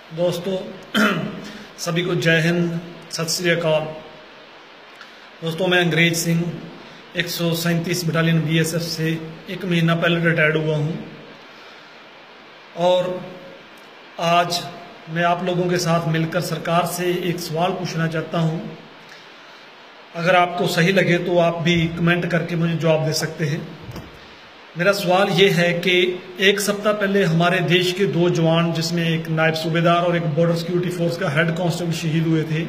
दोस्तों सभी को जय हिंद, सत श्री अकाल। दोस्तों मैं अंग्रेज सिंह 137 बटालियन बीएसएफ से 1 महीना पहले रिटायर्ड हुआ हूं और आज मैं आप लोगों के साथ मिलकर सरकार से एक सवाल पूछना चाहता हूं। अगर आपको सही लगे तो आप भी कमेंट करके मुझे जवाब दे सकते हैं। मेरा सवाल ये है कि एक सप्ताह पहले हमारे देश के 2 जवान, जिसमें एक नायब सूबेदार और एक बॉर्डर सिक्योरिटी फोर्स का हेड कांस्टेबल शहीद हुए थे।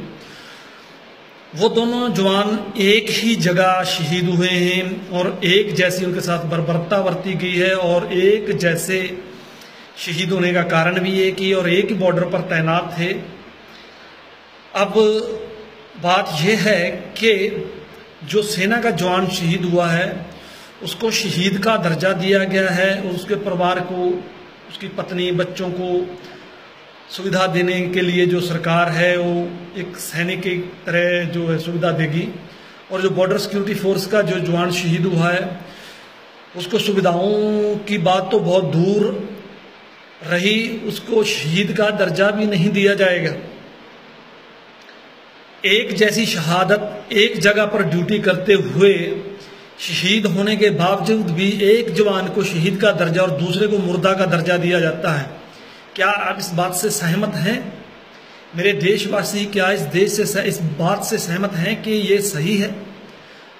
वो दोनों जवान एक ही जगह शहीद हुए हैं और एक जैसी उनके साथ बर्बरता बरती गई है और एक जैसे शहीद होने का कारण भी एक ही और एक ही बॉर्डर पर तैनात थे। अब बात यह है कि जो सेना का जवान शहीद हुआ है उसको शहीद का दर्जा दिया गया है और उसके परिवार को, उसकी पत्नी, बच्चों को सुविधा देने के लिए जो सरकार है वो एक सैनिक की तरह जो है सुविधा देगी। और जो बॉर्डर सिक्योरिटी फोर्स का जो जवान शहीद हुआ है उसको सुविधाओं की बात तो बहुत दूर रही, उसको शहीद का दर्जा भी नहीं दिया जाएगा। एक जैसी शहादत एक जगह पर ड्यूटी करते हुए शहीद होने के बावजूद भी एक जवान को शहीद का दर्जा और दूसरे को मुर्दा का दर्जा दिया जाता है। क्या आप इस बात से सहमत हैं? मेरे देशवासी क्या इस बात से सहमत हैं कि ये सही है?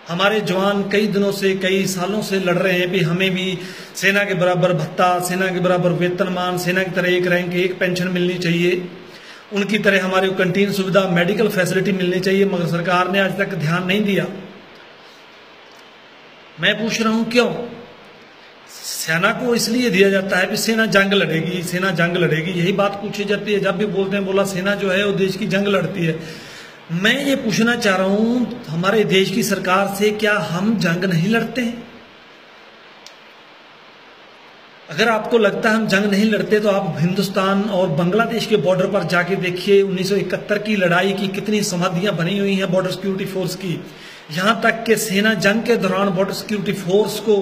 हमारे जवान कई दिनों से, कई सालों से लड़ रहे हैं कि हमें भी सेना के बराबर भत्ता, सेना के बराबर वेतनमान, सेना की तरह एक रैंक, एक पेंशन मिलनी चाहिए, उनकी तरह हमारे को कैंटीन सुविधा, मेडिकल फैसिलिटी मिलनी चाहिए, मगर सरकार ने आज तक ध्यान नहीं दिया। मैं पूछ रहा हूं क्यों? सेना को इसलिए दिया जाता है कि सेना जंग लड़ेगी, सेना जंग लड़ेगी, यही बात पूछी जाती है। जब भी बोलते हैं बोला सेना जो है वो देश की जंग लड़ती है। मैं ये पूछना चाह रहा हूं हमारे देश की सरकार से, क्या हम जंग नहीं लड़ते हैं? अगर आपको लगता है हम जंग नहीं लड़ते तो आप हिंदुस्तान और बांग्लादेश के बॉर्डर पर जाके देखिए। 1971 की लड़ाई की कितनी समाधियां बनी हुई हैं बॉर्डर सिक्योरिटी फोर्स की। यहां तक कि सेना जंग के दौरान बॉर्डर सिक्योरिटी फोर्स को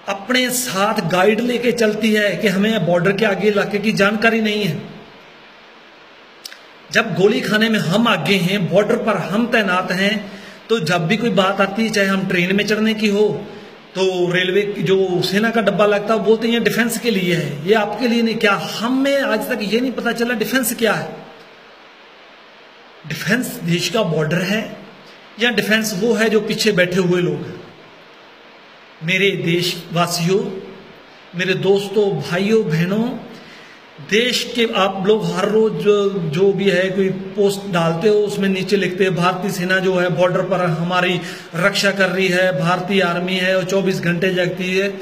अपने साथ गाइड लेके चलती है कि हमें बॉर्डर के आगे इलाके की जानकारी नहीं है। जब गोली खाने में हम आगे हैं, बॉर्डर पर हम तैनात हैं, तो जब भी कोई बात आती है, चाहे हम ट्रेन में चढ़ने की हो, तो रेलवे जो सेना का डब्बा लगता है बोलते हैं ये डिफेंस के लिए है, ये आपके लिए नहीं। क्या हमें आज तक ये नहीं पता चला डिफेंस क्या है? डिफेंस देश का बॉर्डर है या डिफेंस वो है जो पीछे बैठे हुए लोग हैं? मेरे देशवासियों, मेरे दोस्तों, भाइयों, बहनों, देश के आप लोग हर रोज जो भी है कोई पोस्ट डालते हो उसमें नीचे लिखते हैं भारतीय सेना जो है बॉर्डर पर हमारी रक्षा कर रही है, भारतीय आर्मी है और 24 घंटे जगती है।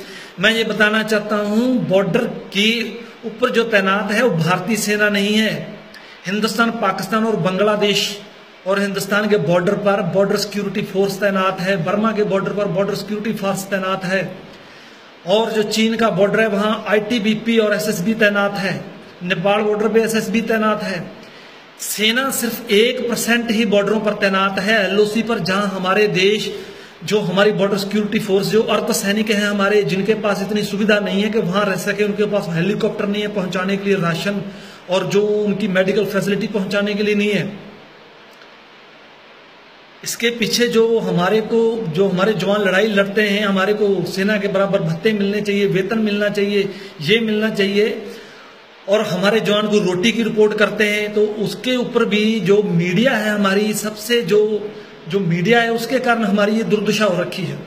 मैं ये बताना चाहता हूं बॉर्डर के ऊपर जो तैनात है वो भारतीय सेना नहीं है। हिंदुस्तान, पाकिस्तान और बांग्लादेश और हिंदुस्तान के बॉर्डर पर बॉर्डर सिक्योरिटी फोर्स तैनात है। बर्मा के बॉर्डर पर बॉर्डर सिक्योरिटी फोर्स तैनात है और जो चीन का बॉर्डर है वहां आईटीबीपी और एसएसबी तैनात है। नेपाल बॉर्डर पे एसएसबी तैनात है। सेना सिर्फ 1% ही बॉर्डरों पर तैनात है, एलओसी पर, जहां हमारे देश जो हमारी बॉर्डर सिक्योरिटी फोर्स जो अर्धसैनिक हैं हमारे, जिनके पास इतनी सुविधा नहीं है कि वहां रह सके, उनके पास हेलीकॉप्टर नहीं है पहुंचाने के लिए राशन और जो उनकी मेडिकल फैसिलिटी पहुंचाने के लिए नहीं है। इसके पीछे जो हमारे जवान लड़ाई लड़ते हैं, हमारे को सेना के बराबर भत्ते मिलने चाहिए, वेतन मिलना चाहिए, ये मिलना चाहिए, और हमारे जवान को रोटी की रिपोर्ट करते हैं, तो उसके ऊपर भी जो मीडिया है हमारी, सबसे जो मीडिया है उसके कारण हमारी ये दुर्दशा हो रखी है।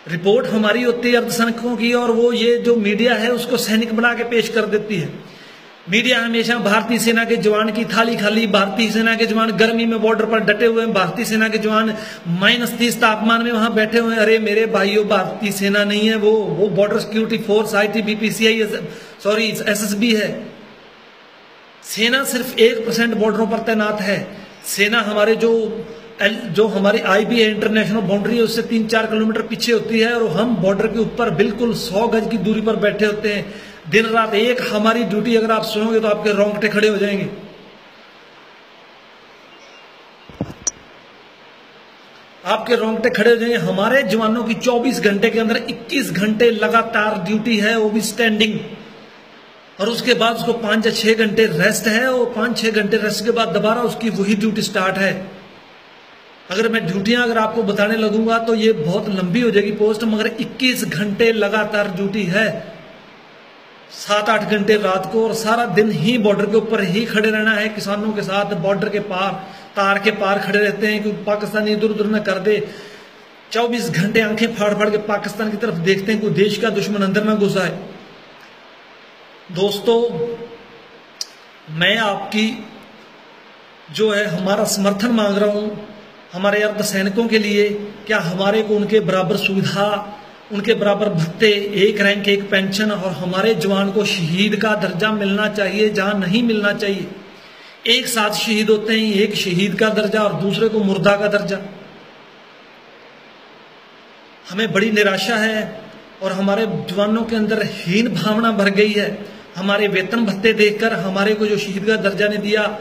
रिपोर्ट हमारी होती है अर्धसैनिकों की और वो ये जो मीडिया है उसको सैनिक बना के पेश कर देती है। मीडिया हमेशा भारतीय सेना के जवान की थाली खाली, भारतीय सेना के जवान गर्मी में बॉर्डर पर डटे हुए हैं, भारतीय सेना के जवान -30 तापमान में वहां बैठे हुए हैं। अरे मेरे भाइयों, भारतीय सेना नहीं है वो border security force, ITBP, SSB है। सेना सिर्फ 1% बॉर्डरों पर तैनात है। सेना हमारे जो हमारी आईबी है, इंटरनेशनल बाउंड्री है, उससे 3-4 किलोमीटर पीछे होती है और हम बॉर्डर के ऊपर बिल्कुल 100 गज की दूरी पर बैठे होते हैं। दिन रात एक हमारी ड्यूटी, अगर आप सुनोगे तो आपके रोंगटे खड़े हो जाएंगे। आपके रोंगटे खड़े हो जाएंगे। हमारे जवानों की 24 घंटे के अंदर 21 घंटे लगातार ड्यूटी है, वो भी स्टैंडिंग। और उसके बाद उसको 5 या 6 घंटे रेस्ट है, और 5-6 घंटे रेस्ट के बाद दोबारा उसकी वही ड्यूटी स्टार्ट है। अगर मैं ड्यूटियां अगर आपको बताने लगूंगा तो ये बहुत लंबी हो जाएगी पोस्ट, मगर 21 घंटे लगातार ड्यूटी है, 7-8 घंटे रात को, और सारा दिन ही बॉर्डर के ऊपर ही खड़े रहना है, किसानों के साथ बॉर्डर के पार, तार के पार खड़े रहते हैं कि पाकिस्तानी इधर उधर न कर दे। 24 घंटे आंखें फाड़ फाड़ के पाकिस्तान की तरफ देखते हैं, कोई देश का दुश्मन अंदर ना घुसा है। दोस्तों, मैं आपकी जो है हमारा समर्थन मांग रहा हूं हमारे अर्धसैनिकों के लिए। क्या हमारे को उनके बराबर सुविधा, उनके बराबर भत्ते, 1 रैंक 1 पेंशन, और हमारे जवान को शहीद का दर्जा मिलना चाहिए जहां नहीं मिलना चाहिए। एक साथ शहीद होते हैं, एक शहीद का दर्जा और दूसरे को मुर्दा का दर्जा। हमें बड़ी निराशा है और हमारे जवानों के अंदर हीन भावना भर गई है। हमारे वेतन भत्ते देखकर, हमारे को जो शहीद का दर्जा नहीं दिया,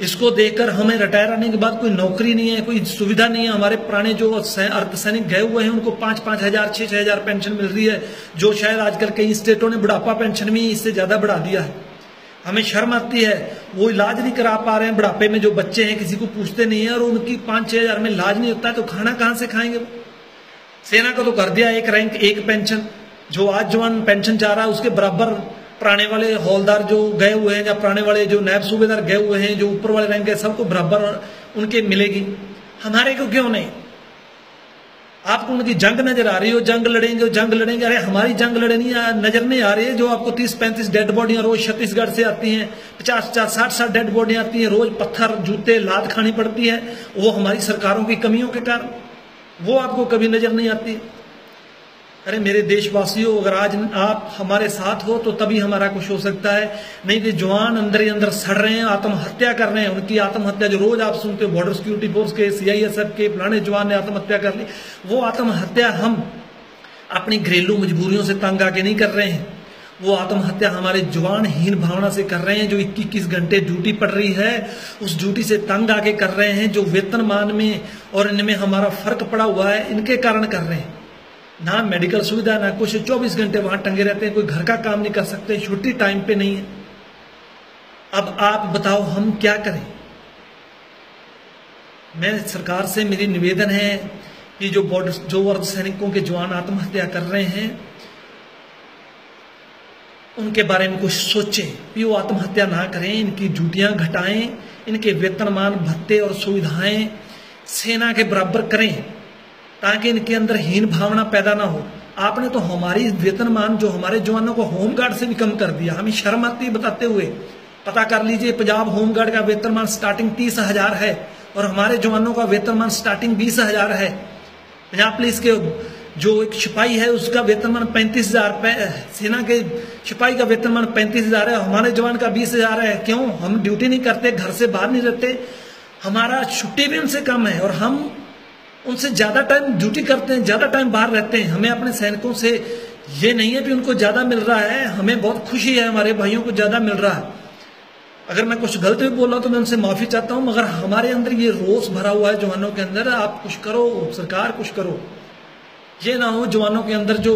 इसको देखकर हमें रिटायर आने के बाद कोई नौकरी नहीं है, कोई सुविधा नहीं है। हमारे पुराने जो अर्धसैनिक गए हुए हैं उनको 5-5 हजार 6-6 हजार पेंशन मिल रही है, जो शायद आजकल कई स्टेटों ने बुढ़ापा पेंशन भी इससे ज्यादा बढ़ा दिया है। हमें शर्म आती है, वो इलाज नहीं करा पा रहे हैं बुढ़ापे में, जो बच्चे हैं किसी को पूछते नहीं है, और उनकी 5-6 हजार में इलाज नहीं होता है तो खाना कहां से खाएंगे। सेना को तो कर दिया 1 रैंक 1 पेंशन, जो आज जवान पेंशन चाह रहा है उसके बराबर पुराने वाले हौलदार जो गए हुए हैं या पुराने वाले जो नायब सूबेदार गए हुए हैं, जो ऊपर वाले रैंक है, सबको बराबर उनके मिलेगी। हमारे को क्यों नहीं? आपको उनकी जंग नजर आ रही हो, जंग लड़ेंगे। अरे हमारी जंग लड़नी नजर नहीं आ रही है, जो आपको 30-35 डेड बॉडियां रोज छत्तीसगढ़ से आती हैं, 50-50 60-60 डेड बॉडियां आती हैं रोज, पत्थर जूते लात खानी पड़ती है, वो हमारी सरकारों की कमियों के कारण, वो आपको कभी नजर नहीं आती। अरे मेरे देशवासियों, अगर आज आप हमारे साथ हो तो तभी हमारा कुछ हो सकता है, नहीं तो जवान अंदर ही अंदर सड़ रहे हैं, आत्महत्या कर रहे हैं। उनकी आत्महत्या जो रोज आप सुनते हो, बॉर्डर सिक्योरिटी फोर्स के, CISF के फलाने जवान ने आत्महत्या कर ली, वो आत्महत्या हम अपनी घरेलू मजबूरियों से तंग आके नहीं कर रहे हैं, वो आत्महत्या हमारे जवान हीन भावना से कर रहे हैं, जो 21 घंटे ड्यूटी पड़ रही है उस ड्यूटी से तंग आके कर रहे हैं, जो वेतनमान में और इनमें हमारा फर्क पड़ा हुआ है, इनके कारण कर रहे हैं। ना मेडिकल सुविधा ना कुछ, 24 घंटे वहां टंगे रहते हैं, कोई घर का काम नहीं कर सकते, छुट्टी टाइम पे नहीं है। अब आप बताओ हम क्या करें? मैं सरकार से मेरी निवेदन है कि जो अर्धसैनिकों के जवान आत्महत्या कर रहे हैं उनके बारे में कुछ सोचें कि वो आत्महत्या ना करें, इनकी ड्यूटियां घटाएं, इनके वेतनमान भत्ते और सुविधाएं सेना के बराबर करें, ताकि इनके अंदर हीन भावना पैदा ना हो। आपने तो हमारी वेतनमान, जो हमारे जवानों को होमगार्ड से भी कम कर दिया, हमें शर्म आती है बताते हुए। पता कर लीजिए, पंजाब होमगार्ड का वेतनमान स्टार्टिंग 30 हजार है और हमारे जवानों का वेतनमान स्टार्टिंग 20 हजार है। पंजाब पुलिस के जो एक सिपाही है उसका वेतनमान 35 हजार, सेना के सिपाही का वेतनमान 35 हजार है, हमारे जवान का 20 हजार है। क्यों? हम ड्यूटी नहीं करते, घर से बाहर नहीं रहते, हमारा छुट्टी भी उनसे कम है और हम उनसे ज्यादा टाइम ड्यूटी करते हैं, ज्यादा टाइम बाहर रहते हैं। हमें अपने सैनिकों से ये नहीं है कि उनको ज्यादा मिल रहा है, हमें बहुत खुशी है हमारे भाइयों को ज्यादा मिल रहा है। अगर मैं कुछ गलत भी बोल रहा हूं तो मैं उनसे माफी चाहता हूं, मगर हमारे अंदर ये रोष भरा हुआ है जवानों के अंदर। आप कुछ करो, सरकार कुछ करो, ये ना हो जवानों के अंदर जो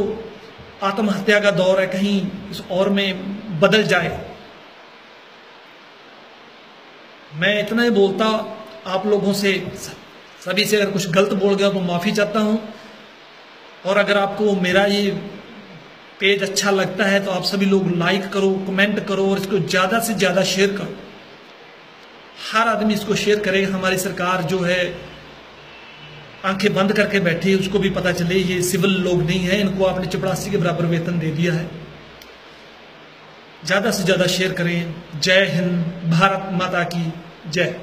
आत्महत्या का दौर है कहीं इस और में बदल जाए। मैं इतना ही बोलता, आप लोगों से सभी से अगर कुछ गलत बोल गया तो माफी चाहता हूं, और अगर आपको मेरा ये पेज अच्छा लगता है तो आप सभी लोग लाइक करो, कमेंट करो और इसको ज्यादा से ज्यादा शेयर करो। हर आदमी इसको शेयर करे। हमारी सरकार जो है आंखें बंद करके बैठी है, उसको भी पता चले ये सिविल लोग नहीं है, इनको आपने चपरासी के बराबर वेतन दे दिया है। ज्यादा से ज्यादा शेयर करें। जय हिंद, भारत माता की जय।